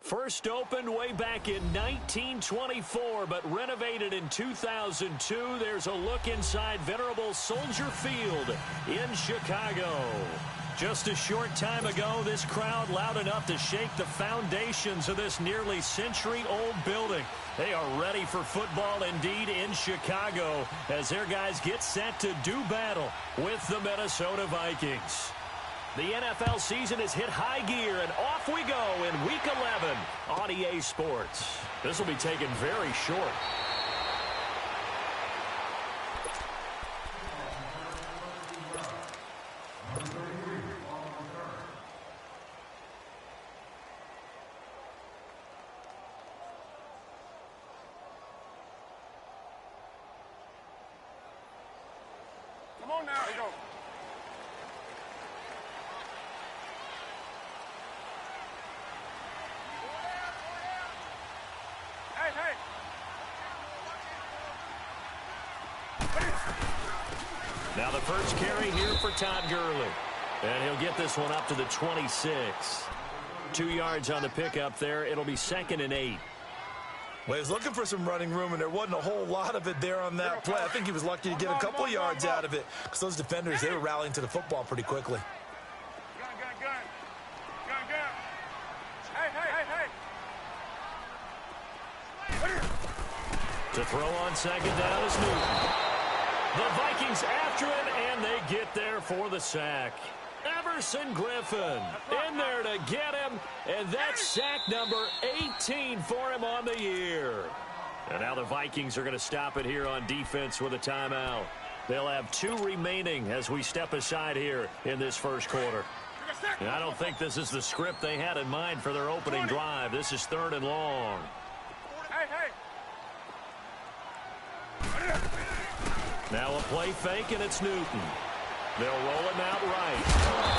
First opened way back in 1924, but renovated in 2002. There's a look inside venerable Soldier Field in Chicago. Just a short time ago, this crowd loud enough to shake the foundations of this nearly century-old building. They are ready for football indeed in Chicago as their guys get set to do battle with the Minnesota Vikings. The NFL season has hit high gear, and off we go in Week 11 on EA Sports. This will be taken very short. Come on now. Here you go. Now the first carry here for Todd Gurley. And he'll get this one up to the 26. 2 yards on the pickup there. It'll be 2nd and 8. Well, he was looking for some running room, and there wasn't a whole lot of it there on that play. I think he was lucky to get a couple of yards out of it because those defenders, they were rallying to the football pretty quickly. Gun. Hey. To throw on 2nd down is Newton. The Vikings after him, and they get there for the sack. Everson Griffin in there to get him, and that's sack number 18 for him on the year. And now the Vikings are going to stop it here on defense with a timeout. They'll have 2 remaining as we step aside here in this first quarter. And I don't think this is the script they had in mind for their opening drive. This is 3rd and long. Hey. Now a play fake, and it's Newton. They'll roll him out right.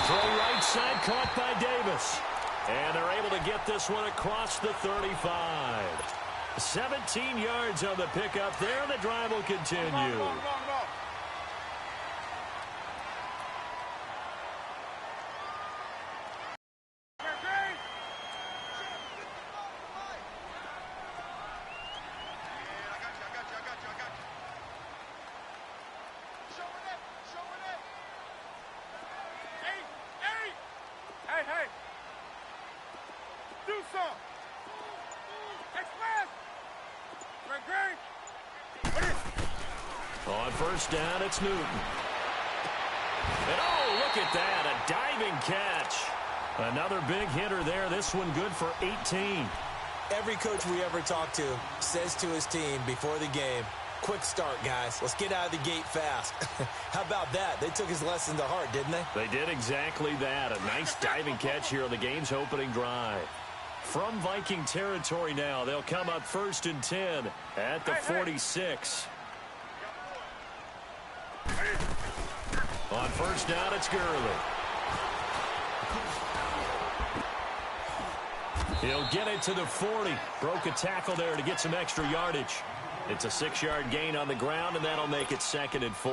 Throw right side, caught by Davis. And they're able to get this one across the 35. 17 yards on the pickup there, and the drive will continue. Hey. Do some. Express. Great. On first down, it's Newton. And oh, look at that, a diving catch. Another big hitter there. This one good for 18. Every coach we ever talk to says to his team before the game, quick start, guys. Let's get out of the gate fast. How about that? They took his lesson to heart, didn't they? They did exactly that. A nice diving catch here on the game's opening drive. From Viking territory now, they'll come up 1st and 10 at the 46. On first down, it's Gurley. He'll get it to the 40. Broke a tackle there to get some extra yardage. It's a 6-yard gain on the ground, and that'll make it 2nd and 4.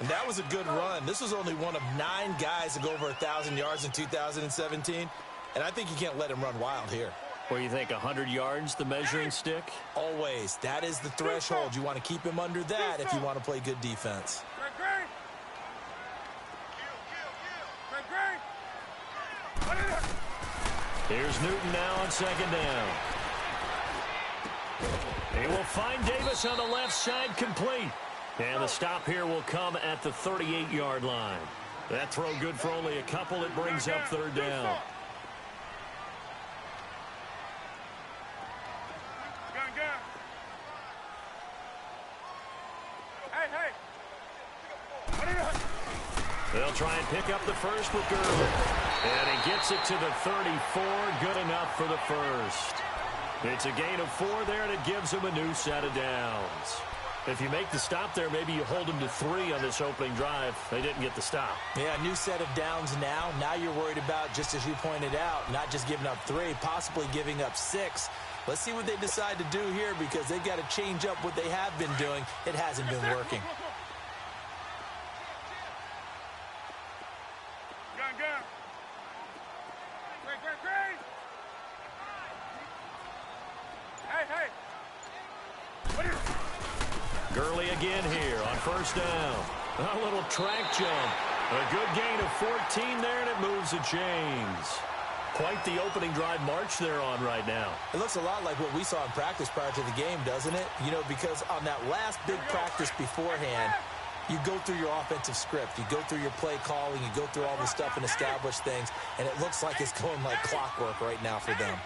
And that was a good run. This was only one of 9 guys to go over 1,000 yards in 2017. And I think you can't let him run wild here. Where you think 100 yards, the measuring stick? Always. That is the threshold. You want to keep him under that if you want to play good defense. Here's Newton now on 2nd down. He will find Davis on the left side, complete. And the stop here will come at the 38-yard line. That throw good for only a couple. It brings up 3rd down. They'll try and pick up the first with Gurley. And he gets it to the 34. Good enough for the first. It's a gain of 4 there, and it gives him a new set of downs. If you make the stop there, maybe you hold them to 3 on this opening drive. They didn't get the stop. Yeah, new set of downs now. Now you're worried about, just as you pointed out, not just giving up 3, possibly giving up 6. Let's see what they decide to do here because they've got to change up what they have been doing. It hasn't been working. Gurley again here on first down. A little track jump. A good gain of 14 there, and it moves the chains. Quite the opening drive march they're on right now. It looks a lot like what we saw in practice prior to the game, doesn't it? You know, because on that last big practice beforehand, you go through your offensive script. You go through your play calling. You go through all the stuff and establish things. And it looks like it's going like clockwork right now for them.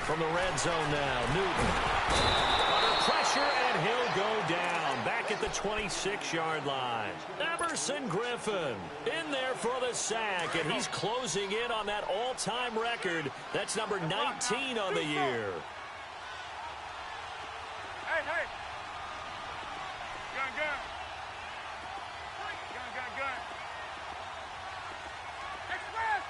From the red zone now, Newton. Under pressure, and he'll go down. Back at the 26-yard line. Emerson Griffin in there for the sack, and he's closing in on that all-time record. That's number 19 on the year. Hey, hey. Gun, gun. Gun, gun, gun. Express.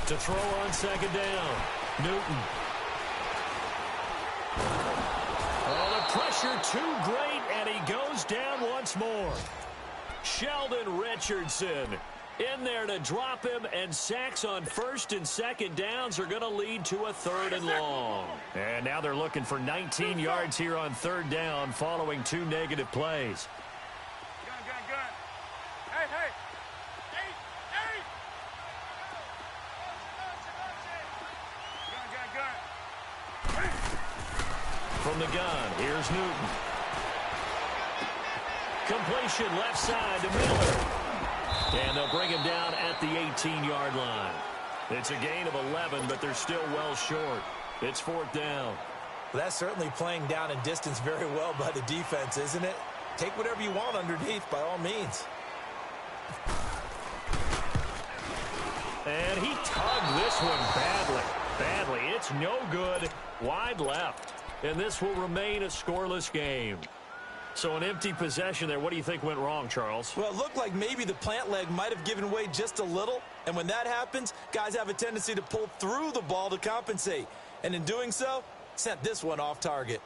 To throw on second down, Newton. Oh, the pressure too great, and he goes down once more. Sheldon Richardson in there to drop him, and sacks on first and second downs are going to lead to a third and long. And now they're looking for 19 yards here on third down following 2 negative plays. Gun, gun, gun. Hey, hey. From the gun, here's Newton. Completion left side to Miller. And they'll bring him down at the 18-yard line. It's a gain of 11, but they're still well short. It's fourth down. Well, that's certainly playing down in distance very well by the defense, isn't it? Take whatever you want underneath, by all means. And he tugged this one badly. It's no good. Wide left. And this will remain a scoreless game. So an empty possession there. What do you think went wrong, Charles? Well, it looked like maybe the plant leg might have given way just a little. And when that happens, guys have a tendency to pull through the ball to compensate. And in doing so, sent this one off target.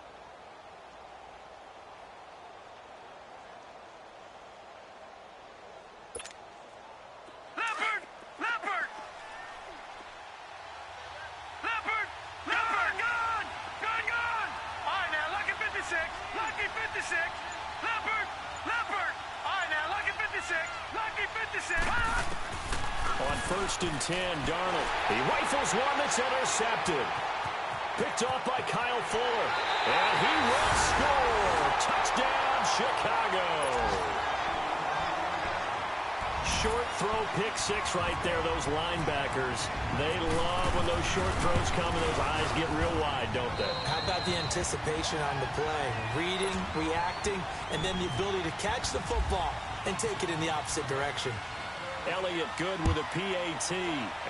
On first and 10, Darnold. He rifles one that's intercepted. Picked off by Kyle Fuller. And he will score. Touchdown, Chicago. Short throw, pick six right there, those linebackers. They love when those short throws come and those eyes get real wide, don't they? How about the anticipation on the play? Reading, reacting, and then the ability to catch the football and take it in the opposite direction. Elliott good with a PAT,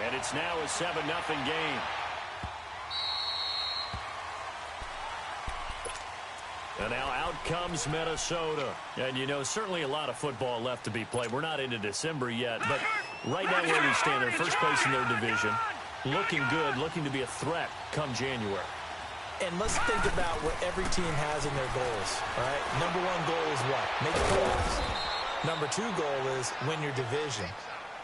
and it's now a 7-0 game. And now out comes Minnesota. And, you know, certainly a lot of football left to be played. We're not into December yet, but right now where we stand, they're first place in their division. Looking good, looking to be a threat come January. And let's think about what every team has in their goals, all right? Number one goal is what? Make the playoffs. Number two goal is win your division.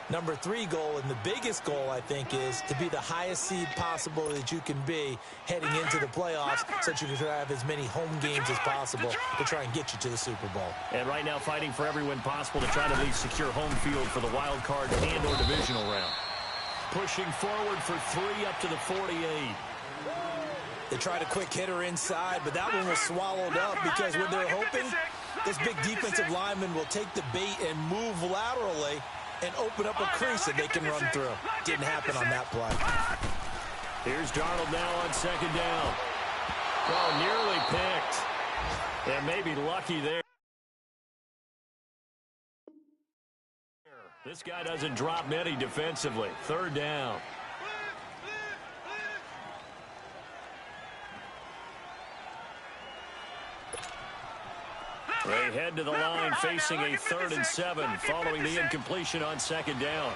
Number three goal, and the biggest goal, I think, is to be the highest seed possible that you can be heading into the playoffs so that you can have as many home games as possible to try and get you to the Super Bowl. And right now fighting for every win possible to try to at least secure home field for the wild card and or divisional round. Pushing forward for 3 up to the 48. They tried a quick hitter inside, but that one was swallowed up because what they're hoping, this big defensive lineman will take the bait and move laterally and open up a crease that they can run through. Didn't happen on that play. Here's Darnold now on second down. Oh, nearly picked. And maybe lucky there. This guy doesn't drop many defensively. Third down. They head to the line facing a 3rd and 7 following the incompletion on second down.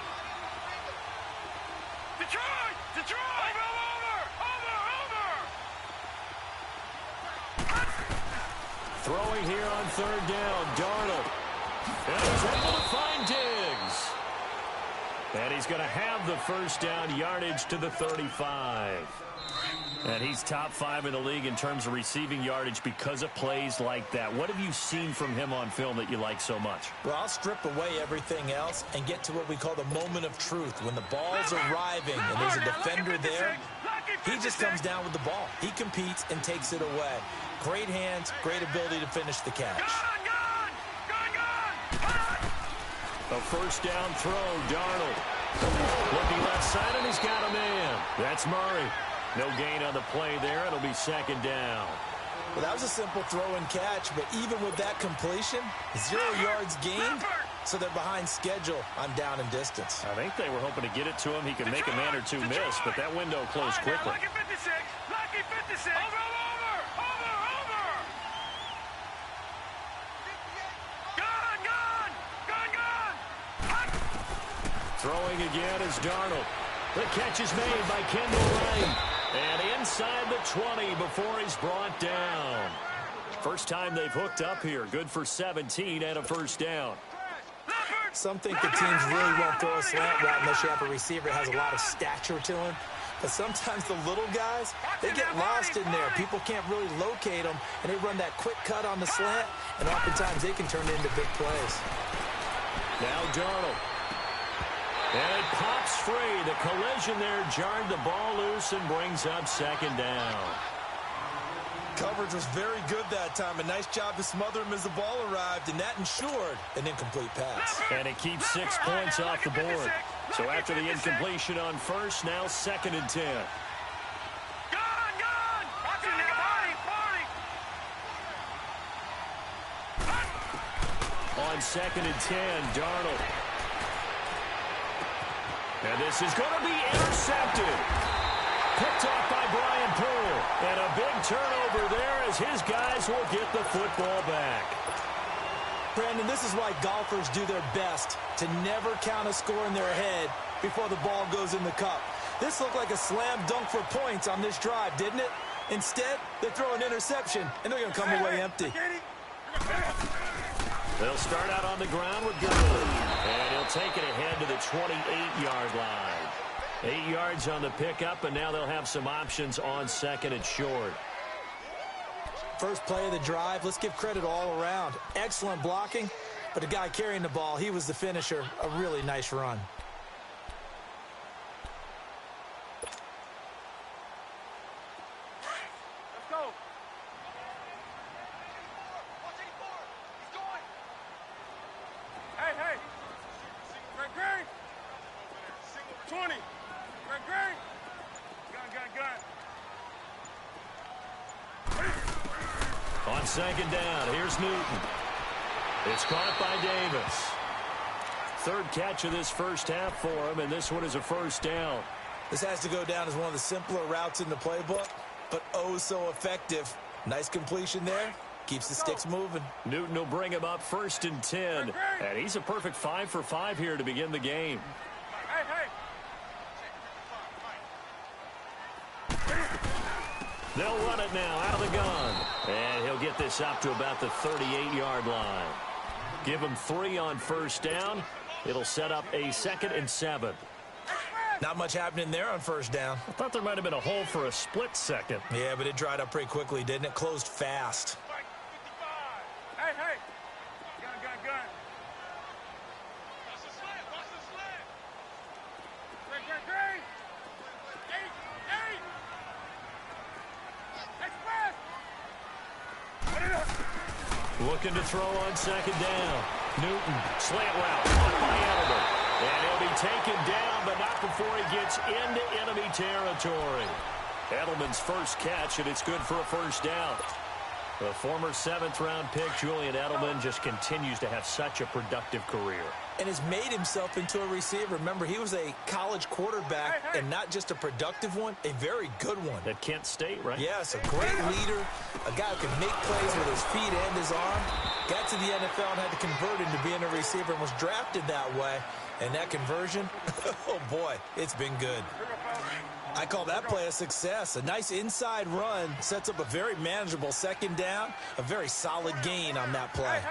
Detroit! Detroit! Over! Throwing here on third down, Darnold. And he's able to find Diggs. And he's going to have the first down, yardage to the 35. And he's top 5 in the league in terms of receiving yardage because of plays like that. What have you seen from him on film that you like so much? Well, I'll strip away everything else and get to what we call the moment of truth. When the ball's arriving and there's a defender there, he just comes down with the ball. He competes and takes it away. Great hands, great ability to finish the catch. A first down throw, Darnold. Looking left side, and he's got a man. That's Murray. No gain on the play there. It'll be second down. Well, that was a simple throw and catch, but even with that completion, 0 yards gained, so they're behind schedule on down and distance. I think they were hoping to get it to him. He could make a man or two miss, but that window closed quickly. Lucky 56. Lucky 56. Over. Throwing again is Darnold. The catch is made by Kendall Wright. And inside the 20 before he's brought down. First time they've hooked up here. Good for 17 and a first down. Some think the teams really won't throw a slant route unless you have a receiver that has a lot of stature to him. But sometimes the little guys, they get lost in there. People can't really locate them, and they run that quick cut on the slant, and oftentimes they can turn it into big plays. Now Darnold. And it pops free. The collision there jarred the ball loose and brings up second down. Coverage was very good that time. A nice job to smother him as the ball arrived, and that ensured an incomplete pass. And it keeps 6 points off the board. So after the incompletion on first, now second and 10. On second and 10, Darnold. And this is going to be intercepted. Picked off by Brian Poole. And a big turnover there as his guys will get the football back. Brandon, this is why golfers do their best to never count a score in their head before the ball goes in the cup. This looked like a slam dunk for points on this drive, didn't it? Instead, they throw an interception, and they're going to come away empty. They'll start out on the ground with Gurley. And he'll take it ahead to the 28-yard line. 8 yards on the pickup, and now they'll have some options on second and short. First play of the drive, let's give credit all around. Excellent blocking, but the guy carrying the ball, he was the finisher. A really nice run. Let's go. Hey. Greg. 20. Greg. Gun. On second down, here's Newton. It's caught by Davis. Third catch of this first half for him, and this one is a first down. This has to go down as one of the simpler routes in the playbook, but oh so effective. Nice completion there. Keeps the sticks moving. Newton will bring him up first and 10. And he's a perfect 5 for 5 here to begin the game. They'll run it now out of the gun. And he'll get this up to about the 38-yard line. Give him 3 on first down. It'll set up a 2nd and 7. Not much happening there on first down. I thought there might have been a hole for a split second. Yeah, but it dried up pretty quickly, didn't it? Closed fast. Hey. Gun. Watch the slant. Greg. 8. Looking to throw on second down. Newton, slant route, caught by Edelman. And he'll be taken down, but not before he gets into enemy territory. Edelman's first catch, and it's good for a first down. The former 7th-round pick, Julian Edelman, just continues to have such a productive career. And has made himself into a receiver. Remember, he was a college quarterback, and not just a productive one, a very good one. At Kent State, right? Yes, a great leader, a guy who can make plays with his feet and his arm. Got to the NFL and had to convert into being a receiver and was drafted that way. And that conversion, oh boy, it's been good. I call that play a success. A nice inside run sets up a very manageable second down, a very solid gain on that play.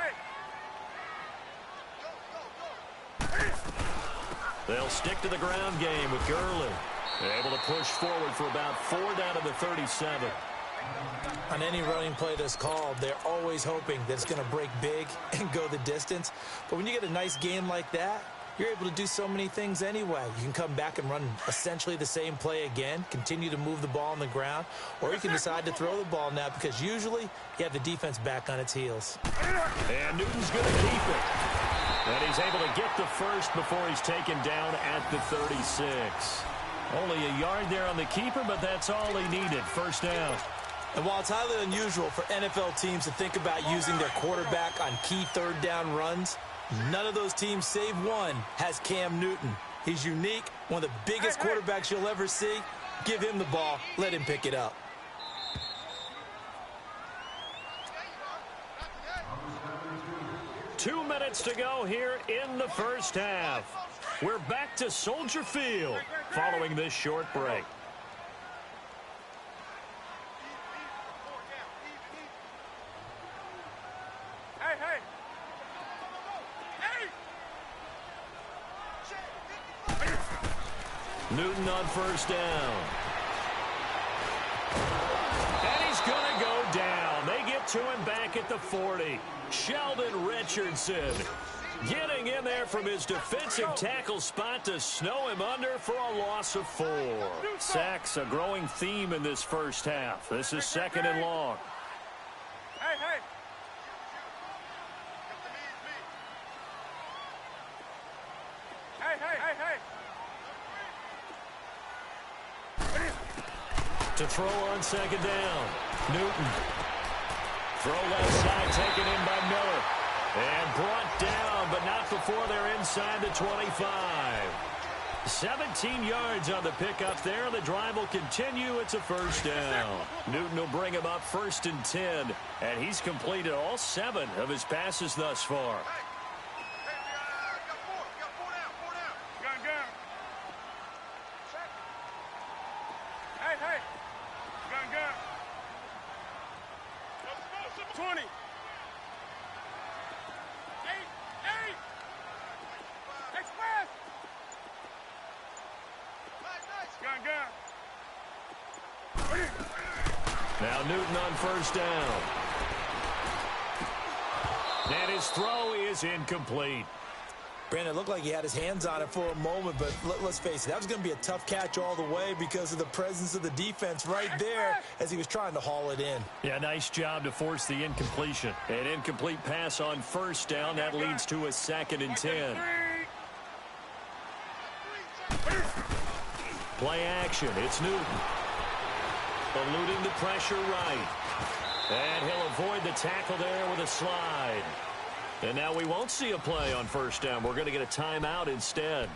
They'll stick to the ground game with Gurley. Able to push forward for about 4 down to the 37. On any running play that's called, they're always hoping that it's going to break big and go the distance. But when you get a nice game like that, you're able to do so many things anyway. You can come back and run essentially the same play again, continue to move the ball on the ground, or you can decide to throw the ball now because usually you have the defense back on its heels. And Newton's going to keep it. And he's able to get the first before he's taken down at the 36. Only a yard there on the keeper, but that's all he needed. First down. And while it's highly unusual for NFL teams to think about using their quarterback on key third down runs, none of those teams, save one, has Cam Newton. He's unique, one of the biggest quarterbacks you'll ever see. Give him the ball. Let him pick it up. Two minutes to go here in the first half. We're back to Soldier Field following this short break. Newton on first down. And he's going to go down. They get to him back at the 40. Sheldon Richardson getting in there from his defensive tackle spot to snow him under for a loss of 4. Sacks a growing theme in this first half. This is second and long. Hey. To throw on second down. Newton. Throw left side taken in by Miller. And brought down, but not before they're inside the 25. 17 yards on the pickup there. The drive will continue. It's a first down. Newton will bring him up first and 10. And he's completed all 7 of his passes thus far. Hey. Gun. 20. 8. Express. Gun. Now Newton on first down. And his throw is incomplete. Brandon, it looked like he had his hands on it for a moment, but let's face it, that was going to be a tough catch all the way because of the presence of the defense right there as he was trying to haul it in. Yeah, nice job to force the incompletion. An incomplete pass on first down. That leads to a second and 10. Play action. It's Newton. Eluding the pressure right. And he'll avoid the tackle there with a slide. And now we won't see a play on first down. We're going to get a timeout instead,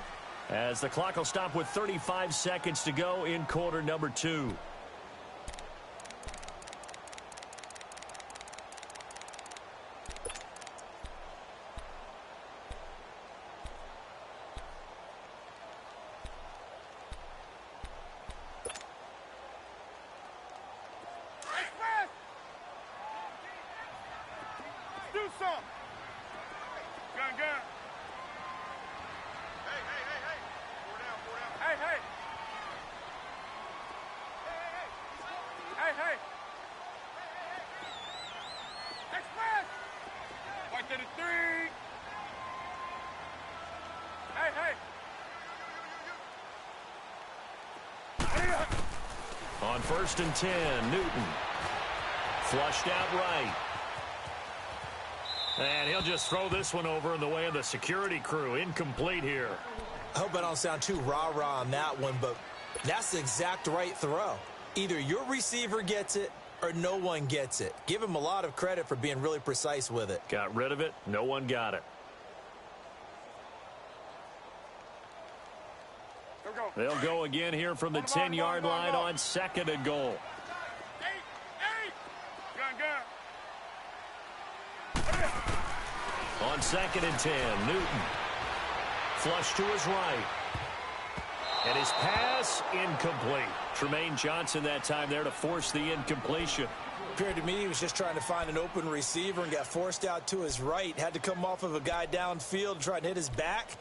as the clock will stop with 35 seconds to go in quarter number 2. Do something. Gun. Hey. 4 down. Hey. Express. Right to the 3. Hey. On first and 10, Newton. Flushed out right. And he'll just throw this one over in the way of the security crew. Incomplete here. I hope I don't sound too rah-rah on that one, but that's the exact right throw. Either your receiver gets it or no one gets it. Give him a lot of credit for being really precise with it. Got rid of it. No one got it. They'll go again here from the 10-yard line on second and goal. 8. Gun. On second and 10, Newton. Flush to his right. And his pass incomplete. Tremaine Johnson that time there to force the incompletion. Appeared to me he was just trying to find an open receiver and got forced out to his right. Had to come off of a guy downfield to try and hit his back.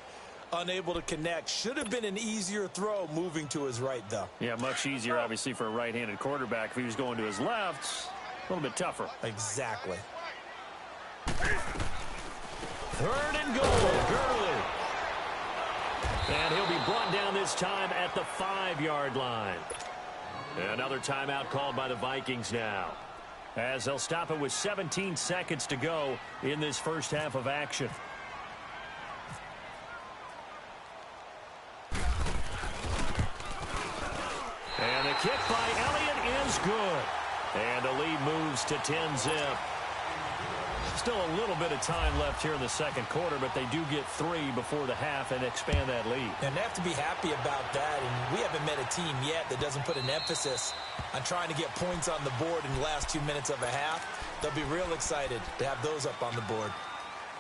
Unable to connect. Should have been an easier throw moving to his right, though. Yeah, much easier, obviously, for a right-handed quarterback. If he was going to his left, a little bit tougher. Exactly. 3rd and goal, Gurley. And he'll be brought down this time at the 5-yard line. Another timeout called by the Vikings now, as they'll stop it with 17 seconds to go in this first half of action. And the kick by Elliott is good. And the lead moves to 10-zip. Still a little bit of time left here in the second quarter, but they do get 3 before the half and expand that lead. And they have to be happy about that. And we haven't met a team yet that doesn't put an emphasis on trying to get points on the board in the last 2 minutes of a half. They'll be real excited to have those up on the board.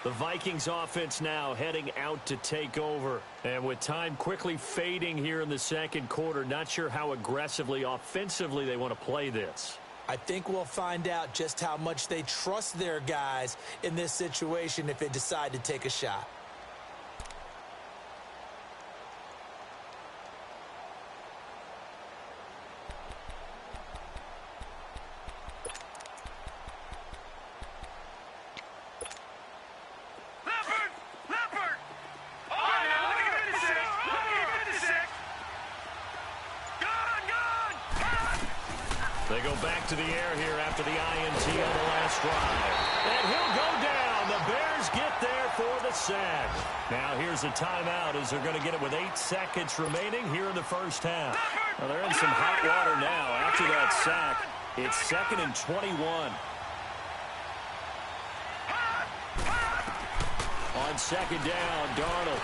The Vikings offense now heading out to take over. And with time quickly fading here in the second quarter, not sure how aggressively, offensively they want to play this. I think we'll find out just how much they trust their guys in this situation if they decide to take a shot. They go back to the air here after the INT on the last drive. And he'll go down. The Bears get there for the sack. Now here's a timeout as they're going to get it with 8 seconds remaining here in the first half. Well, they're in some hot water now after that sack. It's 2nd and 21. On 2nd down, Darnold.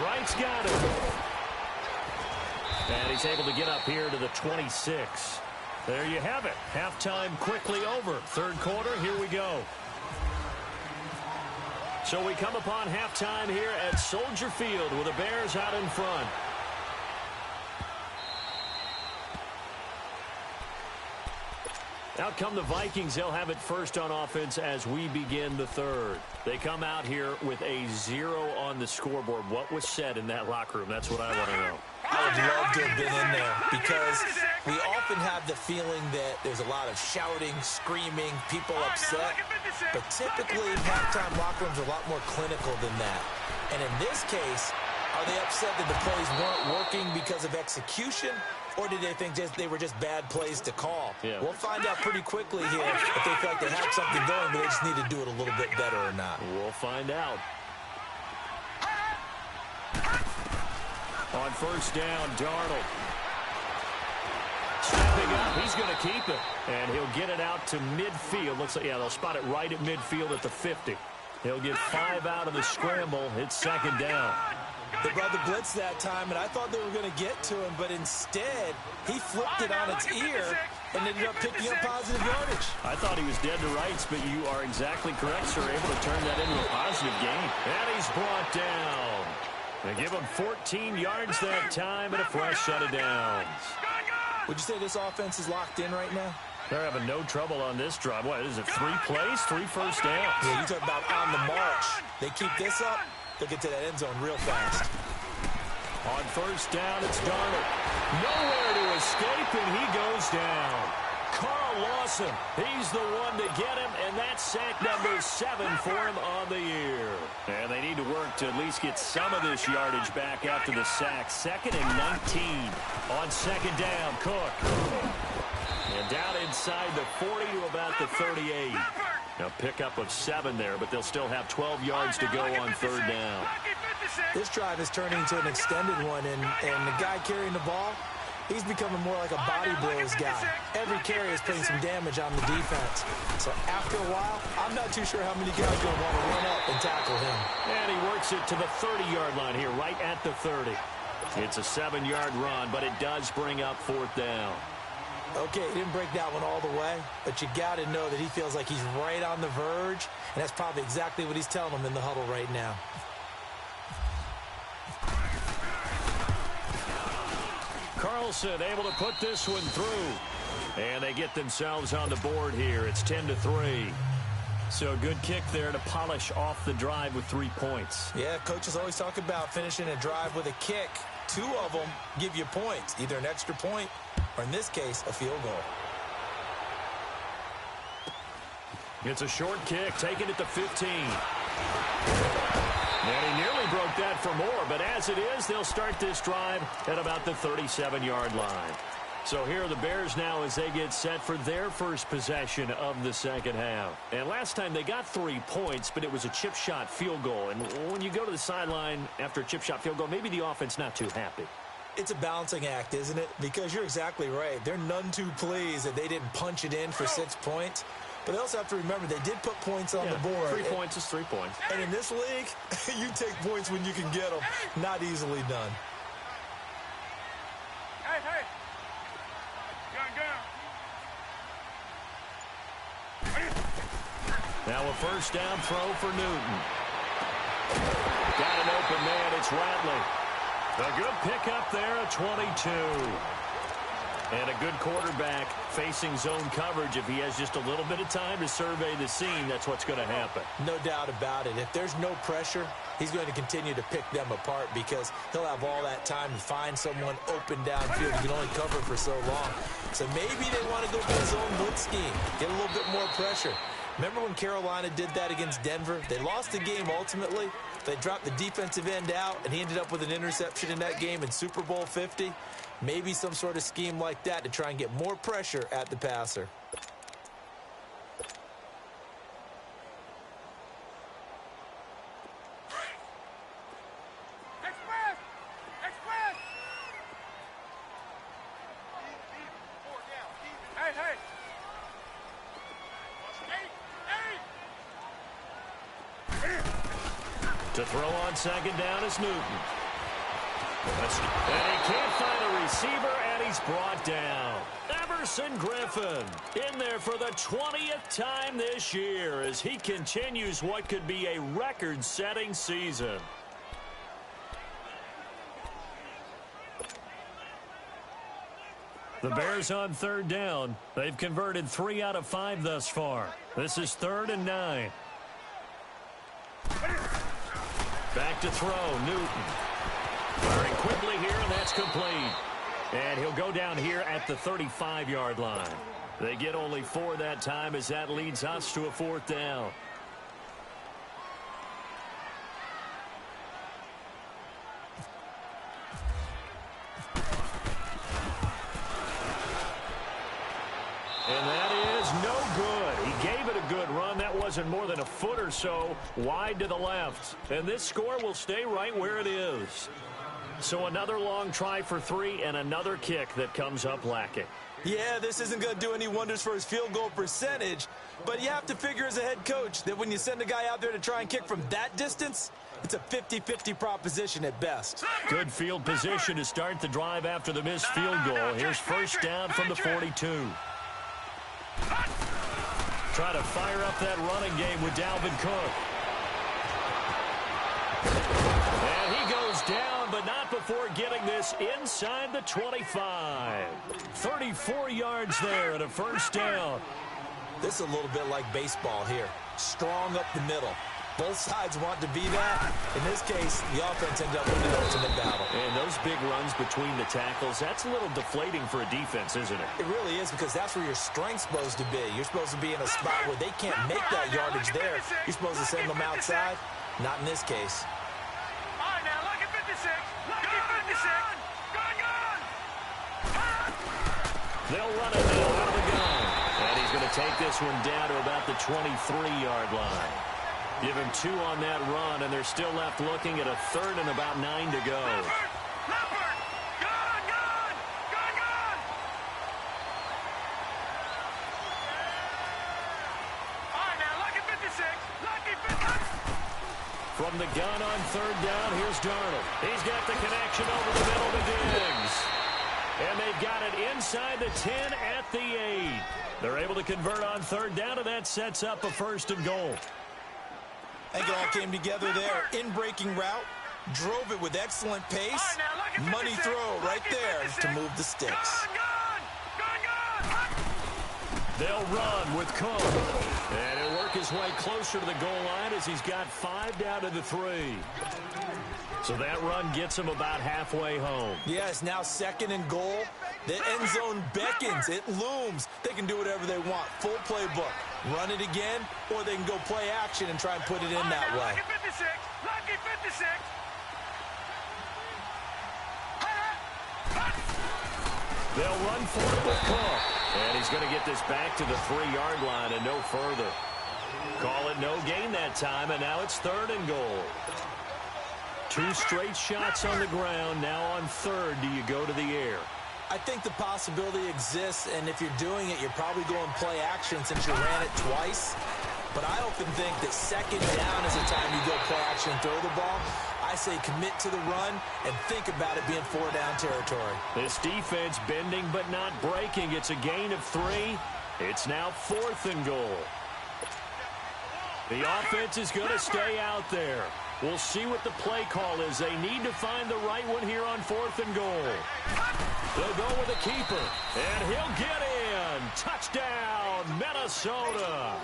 Wright's got it. And he's able to get up here to the 26. There you have it. Halftime quickly over. 3rd quarter, here we go. So we come upon halftime here at Soldier Field with the Bears out in front. Out come the Vikings. They'll have it first on offense as we begin the 3rd. They come out here with a 0 on the scoreboard. What was said in that locker room? That's what I want to know. I would love to have been in there because we often have the feeling that there's a lot of shouting, screaming, people upset. But typically, halftime locker rooms are a lot more clinical than that. And in this case, are they upset that the plays weren't working because of execution? Or did they think they were just bad plays to call? Yeah. We'll find out pretty quickly here if they feel like they had something going, but they just need to do it a little bit better or not. We'll find out. On 1st down, Darnold. Stepping up, he's going to keep it. And he'll get it out to midfield. Looks like, yeah, they'll spot it right at midfield at the 50. He'll get 5 out of the scramble. It's 2nd down. They brought the blitz that time, and I thought they were going to get to him, but instead, he flipped it on its ear and ended up picking up positive yardage. I thought he was dead to rights, but you are exactly correct, sir. Able to turn that into a positive gain. And he's brought down. They give him 14 yards that time and a fresh set of downs. Would you say this offense is locked in right now? They're having no trouble on this drive. What is it, 3 plays, 3 first downs? Yeah, you talk about on the march. They keep this up, they'll get to that end zone real fast. On 1st down, it's Darnold. Nowhere to escape, and he goes down. Carl Lawson, he's the one to get him, and that's sack number 7 for him on the year. And they need to work to at least get some of this yardage back after the sack. 2nd and 19. On 2nd down, Cook. And down inside the 40 to about the 38. Now pickup of 7 there, but they'll still have 12 yards to go on 3rd down. This drive is turning into an extended one, and the guy carrying the ball, he's becoming more like a body blows guy. Every carry is putting some damage on the defense. So after a while, I'm not too sure how many guys are going to want to run up and tackle him. And he works it to the 30-yard line here, right at the 30. It's a 7-yard run, but it does bring up 4th down. Okay, he didn't break that one all the way, but you got to know that he feels like he's right on the verge, and that's probably exactly what he's telling them in the huddle right now. Carlson able to put this one through. And they get themselves on the board here. It's 10-3. So a good kick there to polish off the drive with 3 points. Yeah, coaches always talk about finishing a drive with a kick. 2 of them give you points, either an extra point or, in this case, a field goal. It's a short kick, taking it to 15. And he nearly broke that for more, but as it is, they'll start this drive at about the 37-yard line. So here are the Bears now as they get set for their first possession of the second half. And last time they got 3 points, but it was a chip shot field goal. And when you go to the sideline after a chip shot field goal, maybe the offense not too happy. It's a balancing act, isn't it? Because you're exactly right. They're none too pleased that they didn't punch it in for 6 points. But they also have to remember they did put points on the board. 3 points is 3 points. And in this league, you take points when you can get them. Not easily done. Hey, hey. Now a first down throw for Newton. Got an open man. It's Ratley. A good pickup there at 22. And a good quarterback facing zone coverage. If he has just a little bit of time to survey the scene, that's what's going to happen. No doubt about it. If there's no pressure, he's going to continue to pick them apart because he'll have all that time to find someone open downfield. He can only cover for so long. So maybe they want to go for a zone blitz scheme, get a little bit more pressure. Remember when Carolina did that against Denver? They lost the game ultimately. They dropped the defensive end out, and he ended up with an interception in that game in Super Bowl 50. Maybe some sort of scheme like that to try and get more pressure at the passer. Express! Express! Hey, hey! To throw on second down is Newton. And he can't find a receiver, and he's brought down. Everson Griffin in there for the 20th time this year as he continues what could be a record-setting season. The Bears on third down. They've converted 3 out of 5 thus far. This is 3rd and 9. Back to throw, Newton. Firing quickly here, and that's complete. And he'll go down here at the 35-yard line. They get only 4 that time as that leads us to a 4th down. And that is no good. He gave it a good run. That wasn't more than a foot or so wide to the left. And this score will stay right where it is. So another long try for 3 and another kick that comes up lacking. Yeah, this isn't going to do any wonders for his field goal percentage, but you have to figure as a head coach that when you send a guy out there to try and kick from that distance, it's a 50-50 proposition at best. Good field position to start the drive after the missed field goal. Here's first down from the 42. Try to fire up that running game with Dalvin Cook. And he goes down, but not before getting this inside the 25. 34 yards there and a first down. This is a little bit like baseball here. Strong up the middle. Both sides want to be that. In this case, the offense ended up with the ultimate battle. And those big runs between the tackles, that's a little deflating for a defense, isn't it? It really is, because that's where your strength's supposed to be. You're supposed to be in a spot where they can't make that yardage there. You're supposed to send them outside. Not in this case. All right, now, lucky 56. Lucky 56. Gun! They'll run it now out of the gun. And he's going to take this one down to about the 23-yard line. Give him 2 on that run, and they're still left looking at a 3rd and about 9 to go. Leopard! Gun! All right, now, lucky 56. Lucky 56. From the gun on 3rd down, here's Darnold. He's got the connection over the middle to Diggs. And they've got it inside the 10 at the 8. They're able to convert on 3rd down, and that sets up a 1st and goal. I think it all came together there. In-breaking route, drove it with excellent pace. Money throw right there to move the sticks. They'll run with Cook. And he'll work his way closer to the goal line as he's got 5 down to the 3. So that run gets him about halfway home. Yeah, it's now 2nd and goal. The end zone beckons. It looms. They can do whatever they want. Full playbook. Run it again, or they can go play action and try and put it in that way. Lucky 56. Lucky 56. They'll run for it with Cook. And he's going to get this back to the 3-yard line and no further. Call it no gain that time, and now it's 3rd and goal. 2 straight shots on the ground. Now on 3rd, do you go to the air? I think the possibility exists, and if you're doing it, you're probably going play action since you ran it twice. But I often think that 2nd down is the time you go play action and throw the ball. I say commit to the run and think about it being 4-down territory. This defense bending but not breaking. It's a gain of 3. It's now 4th and goal. The offense is going to stay out there. We'll see what the play call is. They need to find the right one here on 4th and goal. They'll go with a keeper, and he'll get in. Touchdown, Minnesota.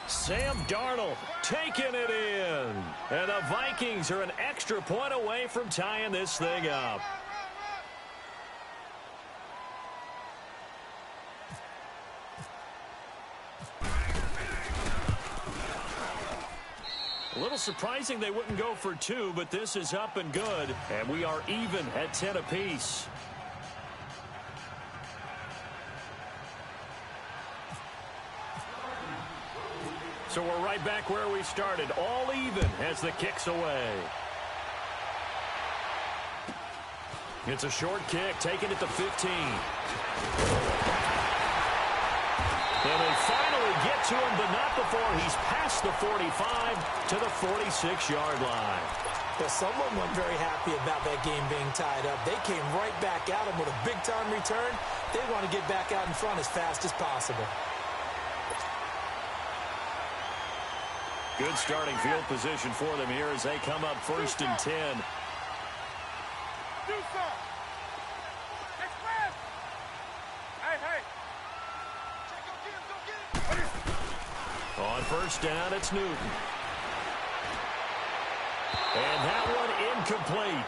Sam Darnold taking it in. And the Vikings are an extra point away from tying this thing up. A little surprising they wouldn't go for 2, but this is up and good. And we are even at 10 apiece. So we're right back where we started. All even as the kick's away. It's a short kick, taken at the 15. And they finally get to him, but not before he's past the 45 to the 46-yard line. Well, someone was very happy about that game being tied up. They came right back at him with a big-time return. They want to get back out in front as fast as possible. Good starting field position for them here as they come up 1st and 10. Do some. Express. Hey. On 1st down, it's Newton. And that one incomplete.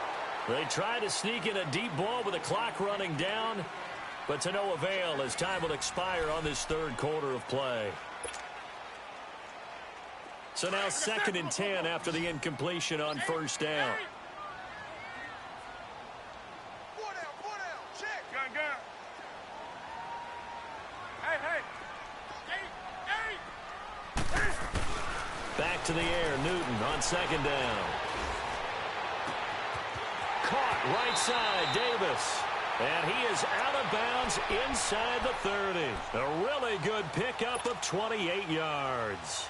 They try to sneak in a deep ball with the clock running down, but to no avail as time will expire on this 3rd quarter of play. So now 2nd and 10 after the incompletion on 1st down. Check. Gun. Hey. Back to the air, Newton on 2nd down. Caught right side, Davis. And he is out of bounds inside the 30. A really good pickup of 28 yards.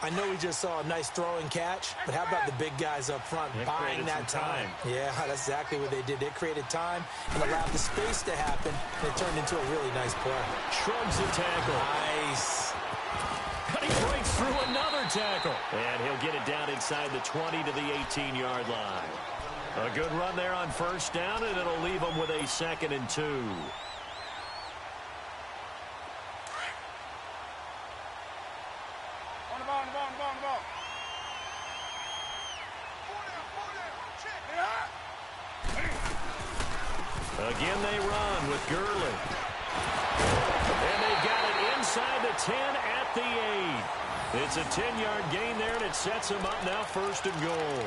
I know we just saw a nice throwing catch, but how about the big guys up front buying that time? Yeah, that's exactly what they did. They created time and allowed the space to happen, and it turned into a really nice play. Shrugs the tackle. Nice. And he breaks through another tackle. And he'll get it down inside the 20 to the 18-yard line. A good run there on 1st down, and it'll leave them with a 2nd and 2. On the ball. Again they run with Gurley. And they got it inside the 10 at the 8. It's a 10-yard gain there, and it sets them up now 1st and goal.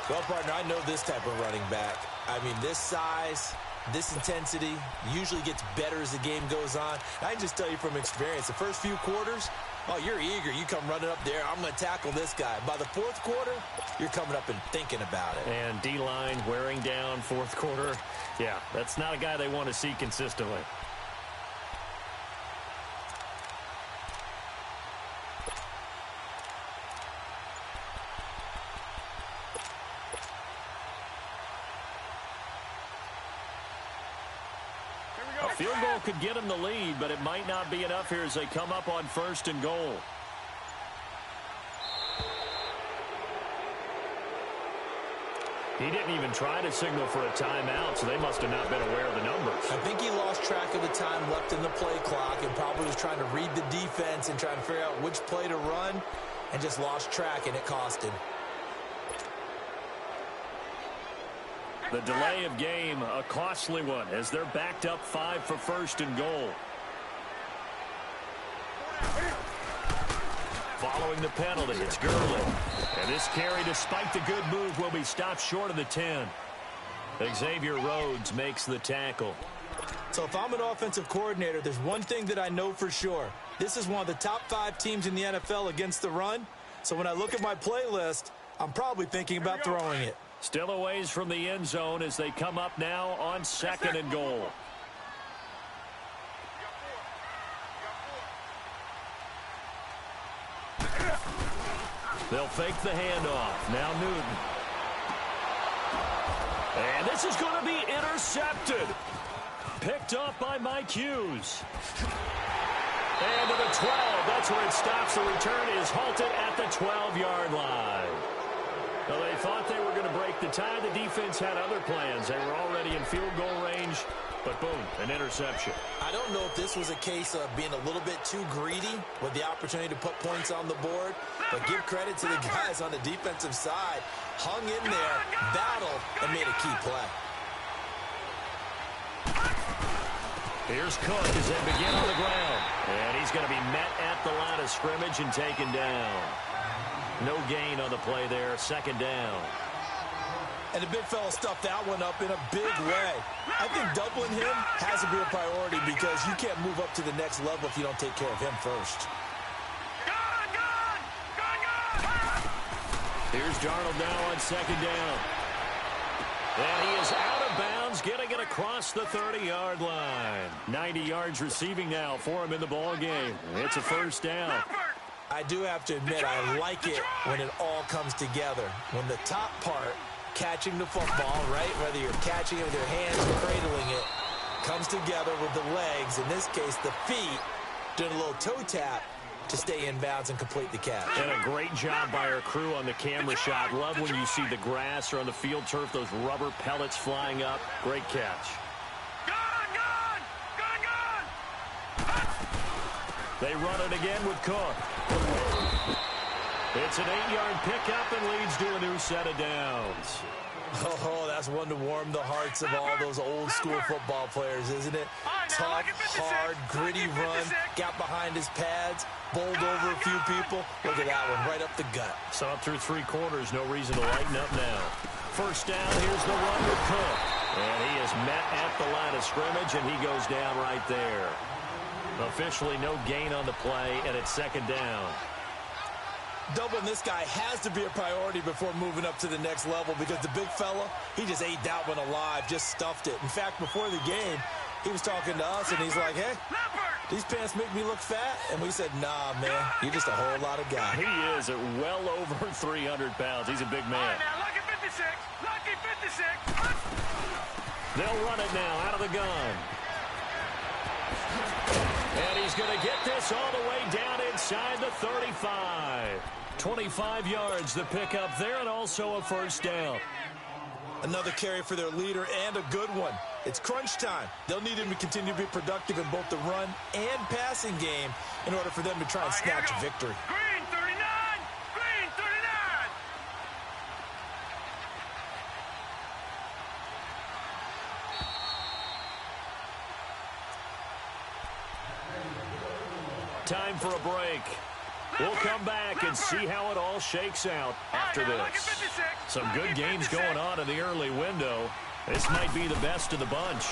Well, partner, I know this type of running back. I mean, this size, this intensity usually gets better as the game goes on. I can just tell you from experience, the first few quarters, oh, you're eager. You come running up there, I'm going to tackle this guy. By the 4th quarter, you're coming up and thinking about it. And D-line wearing down 4th quarter. Yeah, that's not a guy they want to see consistently. A field goal could get them the lead, but it might not be enough here as they come up on 1st and goal. He didn't even try to signal for a timeout, so they must have not been aware of the numbers. I think he lost track of the time left in the play clock and probably was trying to read the defense and trying to figure out which play to run and just lost track, and it cost him. The delay of game, a costly one, as they're backed up 5 for first and goal. Following the penalty, it's Gurley. And this carry, despite the good move, will be stopped short of the 10. Xavier Rhodes makes the tackle. So if I'm an offensive coordinator, there's one thing that I know for sure. This is one of the top 5 teams in the NFL against the run. So when I look at my playlist, I'm probably thinking about throwing it. Still a ways from the end zone as they come up now on 2nd and goal. They'll fake the handoff. Now Newton. And this is going to be intercepted. Picked up by Mike Hughes. And to the 12. That's where it stops. The return is halted at the 12-yard line. Well, they thought they were going to break the tie. The defense had other plans. They were already in field goal range, but boom, an interception. I don't know if this was a case of being a little bit too greedy with the opportunity to put points on the board, but give credit to the guys on the defensive side. Hung in there, battled, and made a key play. Here's Cook as they begin on the ground. And he's going to be met at the line of scrimmage and taken down. No gain on the play there, 2nd down. And the big fella stuffed that one up in a big way. I think doubling him has to be a priority because you can't move up to the next level if you don't take care of him first. Here's Darnold now on 2nd down. And he is out of bounds, getting it across the 30-yard line. 90 yards receiving now for him in the ball game. It's a 1st down. I do have to admit, I like it when it all comes together. When the top part, catching the football, right, whether you're catching it with your hands or cradling it, comes together with the legs, in this case the feet, doing a little toe tap to stay in bounds and complete the catch. And a great job by our crew on the camera shot. Love when you see the grass or on the field turf, those rubber pellets flying up. Great catch. They run it again with Cook. It's an 8-yard pickup and leads to a new set of downs. Oh, that's one to warm the hearts of all those old-school football players, isn't it? Tough, hard, gritty run, got behind his pads, bowled over a few people. Look at that one, right up the gut. So up through 3 quarters, no reason to lighten up now. 1st down, here's the run with Cook. And he is met at the line of scrimmage, and he goes down right there. Officially no gain on the play, and it's 2nd down. Doubling this guy has to be a priority before moving up to the next level because the big fella, he just ate that one alive, just stuffed it. In fact, before the game, he was talking to us, and he's like, hey, these pants make me look fat? And we said, nah, man, you're just a whole lot of guy. He is at well over 300 pounds. He's a big man. Now, lucky 56. Lucky 56. They'll run it now out of the gun. And he's going to get this all the way down inside the 35. 25 yards, the pickup there, and also a 1st down. Another carry for their leader and a good one. It's crunch time. They'll need him to continue to be productive in both the run and passing game in order for them to try and snatch a victory. Green 39. Green 39. Time for a break. We'll come back and see how it all shakes out after this. Some good games going on in the early window. This might be the best of the bunch.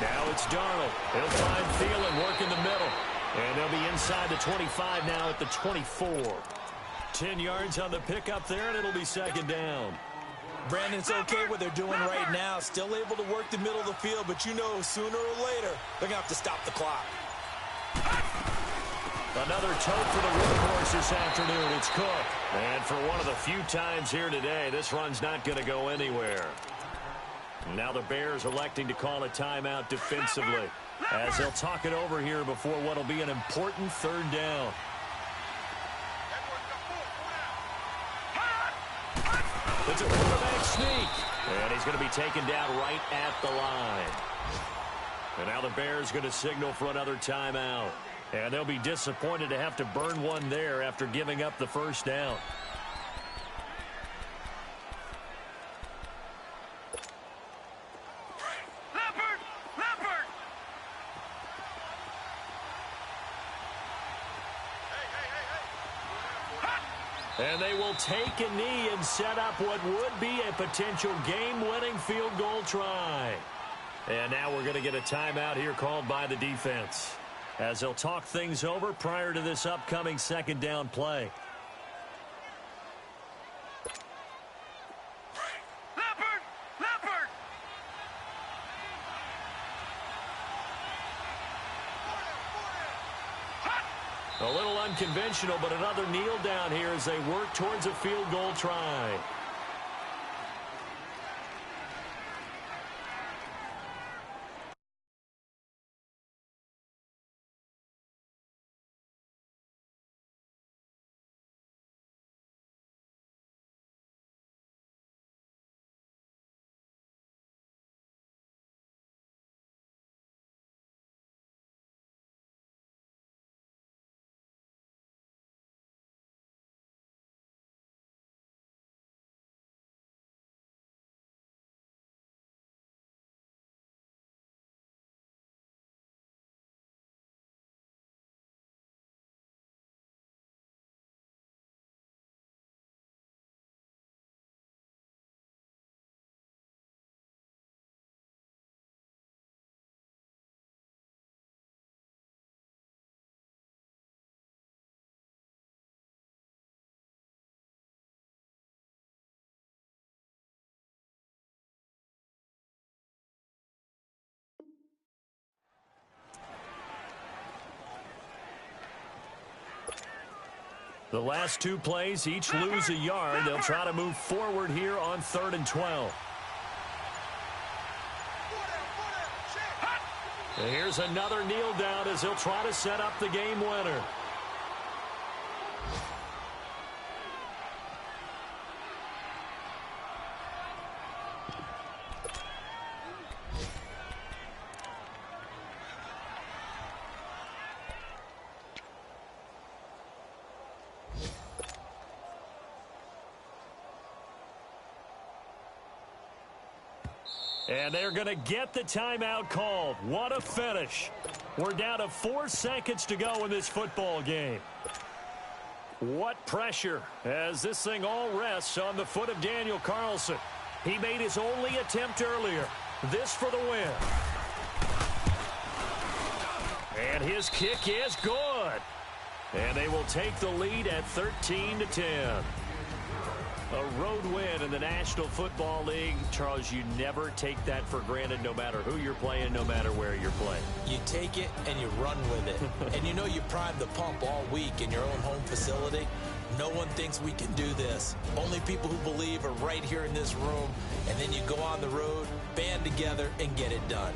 Now it's Darnold. He'll find Thielen, work in the middle. And they'll be inside the 25 now at the 24. 10 yards on the pickup there, and it'll be 2nd down. Brandon, it's okay what they're doing right now. Still able to work the middle of the field, but you know sooner or later they're going to have to stop the clock. Another tote for the workhorse this afternoon. It's Cook. And for one of the few times here today, this run's not going to go anywhere. Now the Bears electing to call a timeout defensively as they'll talk it over here before what will be an important 3rd down. It's a quarterback sneak. And he's going to be taken down right at the line. And now the Bears going to signal for another timeout. And they'll be disappointed to have to burn one there after giving up the first down. And they will take a knee and set up what would be a potential game-winning field goal try. And now we're going to get a timeout here called by the defense, as they'll talk things over prior to this upcoming second down play. A little unconventional, but another kneel down here as they work towards a field goal try. The last two plays each lose a yard. They'll try to move forward here on 3rd and 12. And here's another kneel down as he'll try to set up the game winner. And they're going to get the timeout called. What a finish. We're down to 4 seconds to go in this football game. What pressure as this thing all rests on the foot of Daniel Carlson. He made his only attempt earlier. This for the win. And his kick is good. And they will take the lead at 13-10. A road win in the National Football League. Charles, you never take that for granted no matter who you're playing, no matter where you're playing. You take it and you run with it. And you know you primed the pump all week in your own home facility. No one thinks we can do this. Only people who believe are right here in this room. And then you go on the road, band together, and get it done.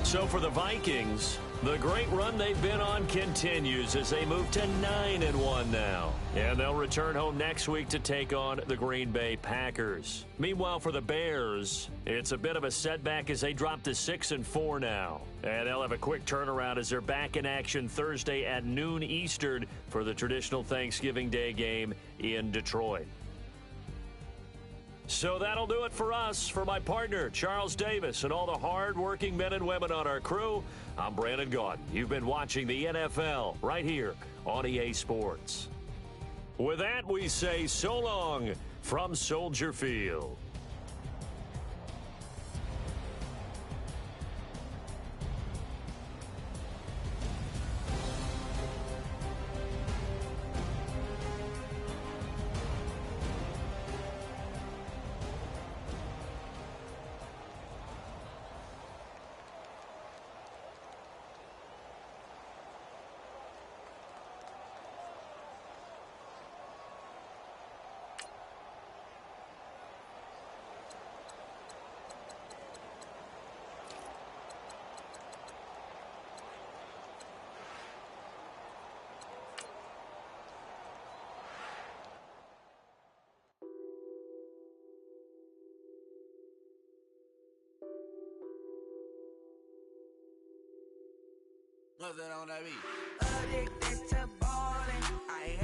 So for the Vikings, the great run they've been on continues as they move to 9-1 now. And they'll return home next week to take on the Green Bay Packers. Meanwhile, for the Bears, it's a bit of a setback as they drop to 6-4 now. And they'll have a quick turnaround as they're back in action Thursday at noon Eastern for the traditional Thanksgiving Day game in Detroit. So that'll do it for us. For my partner, Charles Davis, and all the hard-working men and women on our crew, I'm Brandon Gaudin. You've been watching the NFL right here on EA Sports. With that, we say so long from Soldier Field. What's that on that beat? Addicted to ballin'. I